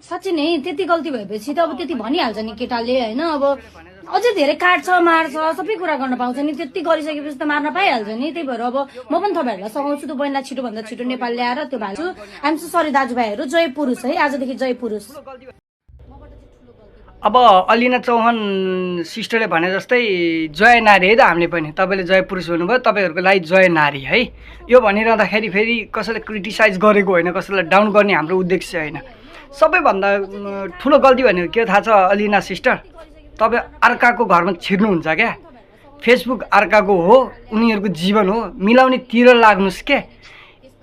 साँच्चै नै त्यति गल्ती भएपछि त अब त्यति भनिहाल्छ नि केटाले हैन। अब अझै धेरै काट्छ मार्छ सबै कुरा गर्न पाउँछ नि, त्यति गरिसकेपछि त मार्न पाइहाल्छ नि। त्यही भएर अब म पनि तपाईँहरूलाई सघाउँछु त्यो बहिनीलाई छिटोभन्दा छिटो नेपाल ल्याएर त्यो भान्छु। आइएम सो सरी दाजुभाइहरू, जय पुरुष है, आजदेखि जय पुरुष। अब अलिना चौहान सिस्टरले भने जस्तै जय नारी है त हामीले पनि, तपाईँले जय पुरुष भन्नुभयो, तपाईँहरूको लागि जय नारी है। यो भनिरहँदाखेरि फेरि कसैलाई क्रिटिसाइज गरेको होइन, कसैलाई डाउन गर्ने हाम्रो उद्देश्य होइन। सबैभन्दा ठुलो गल्ती भनेको के थाहा छ अलिना सिस्टर, तपाईँ अर्काको घरमा छिर्नुहुन्छ क्या। फेसबुक अर्काको हो, उनीहरूको जीवन हो, मिलाउनेतिर लाग्नुहोस् के।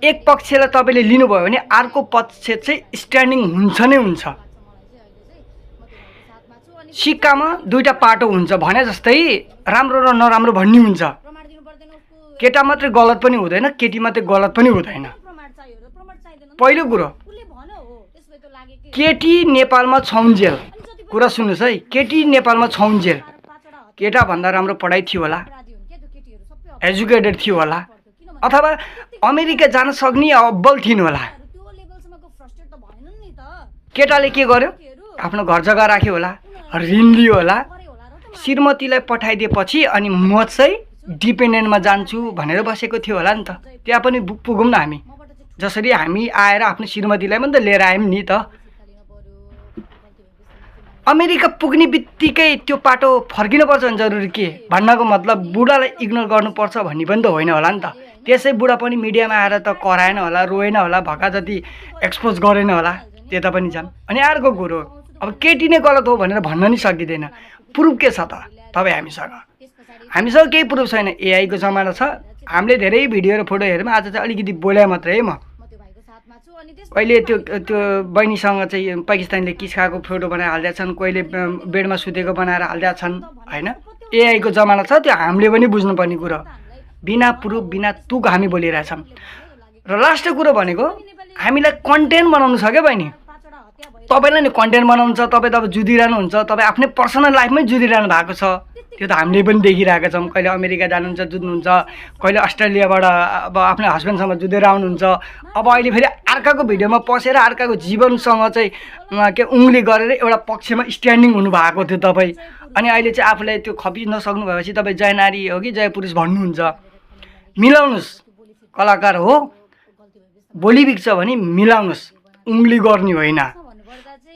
एक पक्षलाई तपाईँले लिनुभयो भने अर्को पक्ष चाहिँ स्ट्यान्डिङ हुन्छ नै हुन्छ। सिक्कामा दुईटा पाटो हुन्छ भने जस्तै राम्रो र नराम्रो भन्ने हुन्छ। केटा मात्रै गलत पनि हुँदैन, केटी मात्रै गलत पनि हुँदैन। पहिलो कुरो, केटी नेपालमा छौन्जेल, कुरा सुन्नुहोस् है, केटी नेपालमा छौन्जेल। केटाभन्दा राम्रो पढाइ थियो होला, एजुकेटेड थियो होला, अथवा अमेरिका जान सक्ने अब्बल थिइन् होला। केटाले के गर्यो, आफ्नो घर जग्गा राख्यो होला, ऋण लियो होला, श्रीमतीलाई पठाइदिएपछि अनि म चाहिँ डिपेन्डेन्टमा जान्छु भनेर बसेको थियो होला नि त। त्यहाँ पनि पुगौँ न हामी, जसरी हामी आएर आफ्नो श्रीमतीलाई पनि त लिएर आयौँ नि त। अमेरिका पुग्ने बित्तिकै त्यो पाटो फर्किनुपर्छ भने जरुरी के भन्नको मतलब बुढालाई इग्नोर गर्नुपर्छ भन्ने पनि त होइन होला नि त। त्यसै बुढा पनि मिडियामा आएर त कराएन होला, रोएन होला, भक्का जति एक्सपोज गरेन होला, त्यता पनि जाम। अनि अर्को कुरो, अब केटी नै गलत हो भनेर भन्न नि सकिँदैन। प्रुफ के छ त तपाईँ हामीसँग? हामीसँग केही प्रुफ छैन। एआईको जमाना छ, हामीले धेरै भिडियो र फोटो हेर्यौँ, आज चाहिँ अलिकति बोले मात्रै है। म कहिले त्यो बहिनीसँग चाहिँ पाकिस्तानले किस खाएको फोटो बनाएर हालिदिएका छन्, कहिले बेडमा सुतेको बनाएर हालिदिएका छन् होइन। एआईको जमाना छ, त्यो हामीले पनि बुझ्नुपर्ने कुरो। बिना प्रुफ बिना तुक हामी बोलिरहेछौँ। र लास्ट कुरो भनेको हामीलाई कन्टेन्ट बनाउनु छ क्या बहिनी। तपाईँलाई नि कन्टेन्ट बनाउनु छ, तपाईँ त अब जुधिरहनुहुन्छ, तपाईँ आफ्नै पर्सनल लाइफमै जुधिरहनु भएको छ। त्यो त हामीले पनि देखिरहेका छौँ। कहिले अमेरिका जानुहुन्छ जुझ्नुहुन्छ, कहिले अस्ट्रेलियाबाट अब आफ्नो हस्बेन्डसँग जुधेर आउनुहुन्छ। अब अहिले फेरि अर्काको भिडियोमा पसेर अर्काको जीवनसँग चाहिँ के उङ्गली गरेर एउटा पक्षमा स्ट्यान्डिङ हुनुभएको थियो तपाईँ। अनि अहिले चाहिँ आफूलाई त्यो खपि नसक्नु भएपछि तपाईँ जय नारी हो कि जय पुरुष भन्नुहुन्छ। मिलाउनुहोस्, कलाकार हो, बोली बिग्छ भने मिलाउनुहोस्, उङ्गली गर्ने होइन।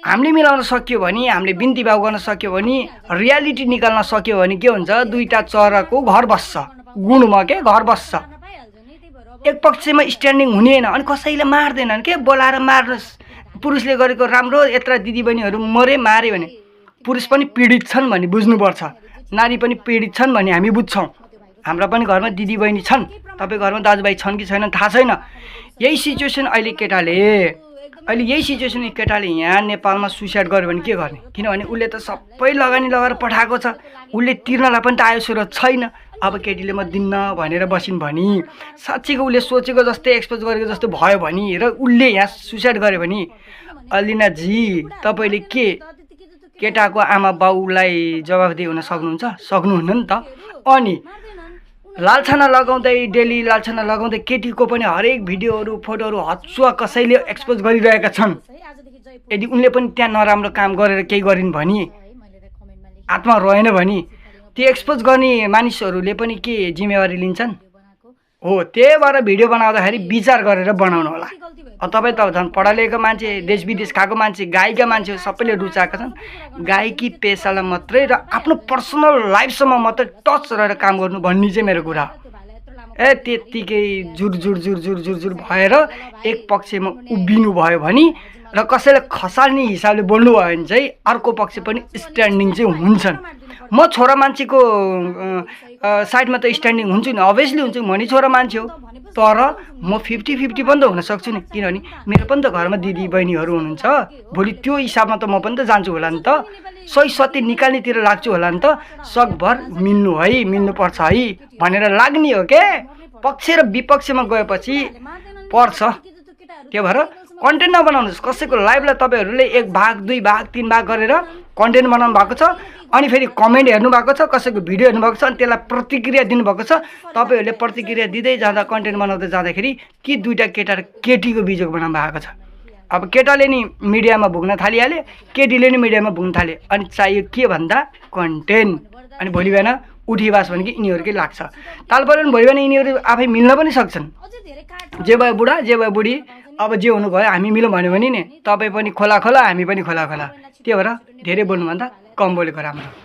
हामीले मिलाउन सक्यो भने, हामीले बिन्ती भाव गर्न सक्यो भने, रियालिटी निकाल्न सक्यो भने के हुन्छ, दुईटा चराको घर बस्छ, गुणमा के घर बस्छ। एक पक्षमा स्ट्यान्डिङ हुने होइन। अनि कसैले मार्दैनन् के, बोलाएर मार्नुहोस्। पुरुषले गरेको राम्रो, यत्र दिदीबहिनीहरू मरे मारे भने पुरुष पनि पीडित छन् भन्ने बुझ्नुपर्छ, नारी पनि पीडित छन् भन्ने हामी बुझ्छौँ। हाम्रा पनि घरमा दिदीबहिनी छन्, तपाईँ घरमा दाजुभाइ छन् कि छैनन् थाहा छैन। यही सिचुएसन अहिले यही सिचुएसन केटाले यहाँ नेपालमा सुसाइड गर्यो भने के गर्ने? किनभने उसले त सबै लगानी लगाएर पठाएको छ, उसले तिर्नलाई पनि त आयो स्रोत छैन। अब केटीले म दिन्न भनेर बसिन् भने, साँच्चीको उसले सोचेको जस्तै एक्सपोज गरेको जस्तो भयो भने र उसले यहाँ सुसाइड गर्यो भने, अलिनाजी तपाईँले के केटाको आमा बाउलाई जवाफदेही हुन सक्नुहुन्छ? सक्नुहुन्न नि त। अनि लालछाना लगाउँदै, डेली लालछाना लगाउँदै केटीको पनि हरेक भिडियोहरू फोटोहरू हचुवा कसैले एक्सपोज गरिरहेका छन्। यदि उनले पनि त्यहाँ नराम्रो काम गरेर केही गरिन् भने, आत्मा रहेन भने, त्यो एक्सपोज गर्ने मानिसहरूले पनि के जिम्मेवारी लिन्छन्? हो, त्यही भएर भिडियो बनाउँदाखेरि विचार गरेर बनाउनु होला। तपाईँ त झन् पढा लेखेको मान्छे, देश विदेश खाएको मान्छे, गायिका मान्छे सबैले रुचाएका छन्। गायकी पेसालाई मात्रै र आफ्नो पर्सनल लाइफसम्म मात्रै टच रहेर काम गर्नु भन्ने चाहिँ मेरो कुरा। त्यत्तिकै जुर भएर एक पक्षमा उभिनु भयो भने र कसैलाई खसाल्ने हिसाबले बोल्नु भयो भने चाहिँ अर्को पक्ष पनि स्ट्यान्डिङ चाहिँ हुन्छन्। म छोरा मान्छेको साइडमा त स्ट्यान्डिङ हुन्छु नि, अभियसली हुन्छु, म नि छोरा मान्छे हो। तर म 50-50 पनि त हुन सक्छु नि, किनभने मेरो पनि त घरमा दिदी बहिनीहरू हुनुहुन्छ। भोलि त्यो हिसाबमा त म पनि त जान्छु होला नि त, सही सत्य निकाल्नेतिर लाग्छु होला नि त। सकभर मिल्नु है, मिल्नुपर्छ है भनेर लाग्ने हो के। पक्ष र विपक्षमा गएपछि पर्छ। त्यो भएर कन्टेन्ट नबनाउनुहोस्। कसैको लाइभलाई तपाईँहरूले 1 भाग 2 भाग 3 भाग गरेर कन्टेन्ट बनाउनु भएको छ, अनि फेरि कमेन्ट हेर्नु भएको छ, कसैको भिडियो हेर्नु भएको छ, अनि त्यसलाई प्रतिक्रिया दिनुभएको छ। तपाईँहरूले प्रतिक्रिया दिँदै जाँदा, कन्टेन्ट बनाउँदै जाँदाखेरि कि दुईवटा केटा र केटीको बिजोग बनाउनु भएको छ। अब केटाले नि मिडियामा भुग्न थालिहाले, केटीले नि मिडियामा भुग्न थाले। अनि चाहियो के भन्दा कन्टेन्ट। अनि भोलि बिहान उठिबास भने कि यिनीहरूकै लाग्छ। तालपर्यो भने भोलि बिहान यिनीहरू आफै मिल्न पनि सक्छन्। जे भयो बुढा जे भयो बुढी, अब जे हुनु भयो हामी मिलौँ भन्यो भने नि तपाईँ पनि खोला खोला हामी पनि खोला खोला। त्यही भएर धेरै बोल्नुभन्दा कम बोलेको राम्रो।